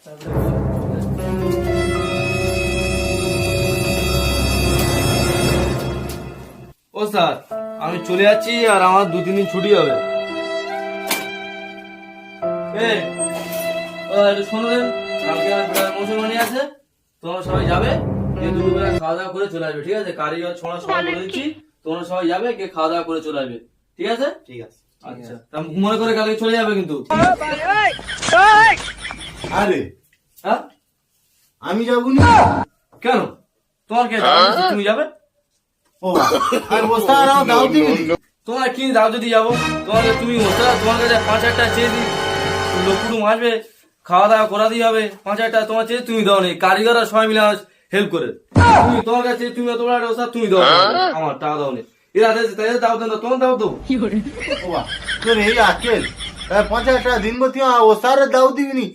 ও sir, আমি চলে যাচ্ছি আর আমার 2-3 দিন ছুটি হবে। একটু শোনো দেন, কালকে আমার বেড়ার মুসলমানি আছে, তোমরা সবাই যাবে, গিয়ে দুপুরবেলা খাওয়া দাওয়া করে চলে আসবে, ঠিক আছে? কারিগর ছোড়া সবাই বলে দিচ্ছি, তোমরা সবাই যাবে, গিয়ে খাওয়া দাওয়া করে চলে আসবে, ঠিক আছে? ঠিক আছে। আচ্ছা, তা মনে করে কালকে চলে যাবে কিন্তু। আরে হ্যাঁ, আমি যাবো না। কেন? তোমার কে তুমি যাবে? ও আর ওস্তাদ আর দাও দিবি। তোমার কি দাও যদি যাবো? তোমাকে তুমি ওস্তাদ, তোমার কাছে 5,000 টাকা চেয়ে দিই, লোক কুটুম আসবে, খাওয়া দাওয়া করা দিয়ে হবে, 5,000 টাকা তোমার চেয়ে তুমি দাও নি, কারিগররা সবাই মিলে হেল্প করে, তুমি তোমার কাছে তুমি অত বড় একটা ওস্তাদ, তুমি দাও না, আমার টাকা দাও নি, এরা তাই দাও দেন, তোমার দাও তো। ও তোর এই আকেল 5,000 টাকা দিন গো তুই ওস্তাদ দাও দিবি নি।